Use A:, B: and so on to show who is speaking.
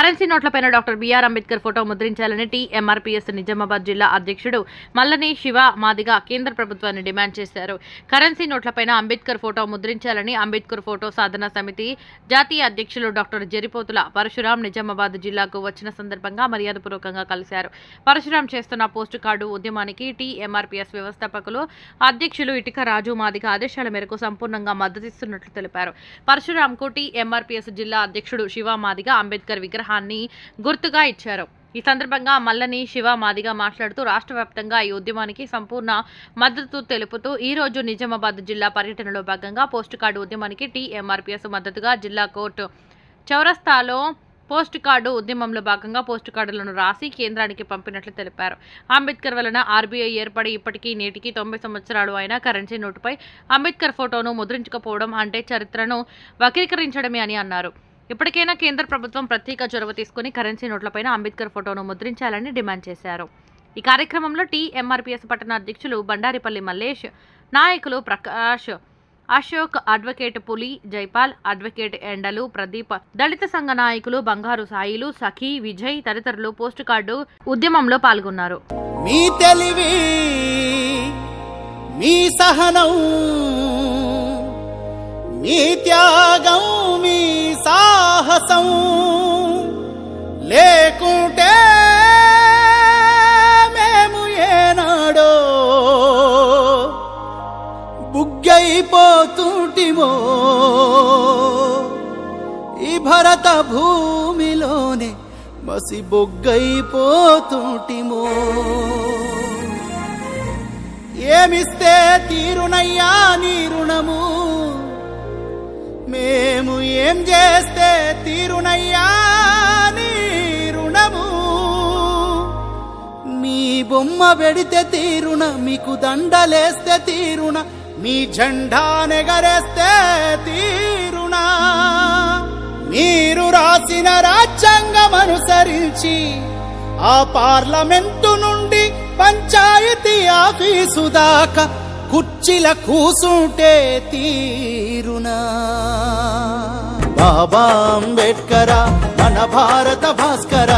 A: Currency నోట్లపైన doctor BR Ambedkar photo ముద్రించాలని TMRPS Nizamabad జిల్లా అధ్యక్షుడు మల్లని శివ మాదిగ కేంద్ర ప్రభుత్వాన్ని డిమాండ్ చేశారు. కరెన్సీ నోట్లపైన అంబేద్కర్ ఫోటో ముద్రించాలని అంబేద్కర్ ఫోటో సాధన సమితి జాతీయ అధ్యక్షులు డాక్టర్ జరిపోతుల పరశురాం నిజామాబాద్ జిల్లాకు వచ్చిన సందర్భంగా మర్యాదపూర్వకంగా కలిశారు. పరశురాం చేస్తున్న పోస్టు కార్డు ఉద్యమానికి టీఎంఆర్పీఎస్ వ్యవస్థాపకులు అధ్యక్షులు ఇటిక రాజు మాదిగ ఆదేశాల మేరకు సంపూర్ణంగా మద్దతిస్తున్నట్లు తెలిపారు. పరశురాంకు టీఎంఆర్పీఎస్ జిల్లా అధ్యక్షుడు శివ మాదిగ అంబేద్కర్ విగ్రహాన్ని గుర్తుగా ఇచ్చారు. ఈ సందర్భంగా మల్లని శివ మాదిగ మాట్లాడుతూ రాష్ట్ర వ్యాప్తంగా ఈ ఉద్యమానికి సంపూర్ణ మద్దతు తెలుపుతూ ఈ రోజు నిజామాబాద్ జిల్లా పర్యటనలో భాగంగా పోస్టు కార్డు ఉద్యమానికి టీఎంఆర్పీఎస్ మద్దతుగా జిల్లా కోర్టు చౌరస్తాలో పోస్టు కార్డు ఉద్యమంలో భాగంగా పోస్టు కార్డులను రాసి కేంద్రానికి పంపినట్లు తెలిపారు. అంబేద్కర్ వలన ఆర్బీఐ ఏర్పడి ఇప్పటికీ నేటికి 90 సంవత్సరాలు అయినా కరెన్సీ నోటుపై అంబేద్కర్ ఫోటోను ముద్రించకపోవడం అంటే చరిత్రను వక్రీకరించడమే అని అన్నారు. ఇప్పటికైనా కేంద్ర ప్రభుత్వం ప్రత్యేక చొరవ తీసుకుని కరెన్సీ నోట్లపైన అంబేద్కర్ ఫోటోను ముద్రించాలని డిమాండ్ చేశారు. ఈ కార్యక్రమంలో టీఎంఆర్పీఎస్ పట్టణ అధ్యక్షులు బండారిపల్లి మల్లేష్, నాయకులు ప్రకాష్, అశోక్, అడ్వకేట్ పులి జైపాల్, అడ్వకేట్ ఎండలు ప్రదీప్, దళిత సంఘ నాయకులు బంగారు సాయిలు, సఖీ, విజయ్ తదితరులు పోస్టు కార్డు ఉద్యమంలో పాల్గొన్నారు.
B: మీ తెలివి, మీ సహనం, మీ త్యాగం, మీ సాహసం లేకుంటే మేము ఏనాడో బుగ్గైపోతుంటిమో. ఈ భరత భూమిలోనే మసి బొగ్గైపోతుంటిమో. ఏమిస్తే తీరునయ్యా నీ రుణము, మేము ఏం చేస్తే తీరునయ్యా నీ రుణము. మీ బొమ్మ పెడితే తీరున, మీకు దండలేస్తే తీరున, మీ జెండా నెగరేస్తే తీరున. మీరు రాసిన రాజ్యాంగం అనుసరించి ఆ పార్లమెంటు నుండి పంచాయతీ ఆఫీసు దాకా కుర్చీల కూసుంటే తీరునా. బాబా అంబేడ్కర మన భారత భాస్కర,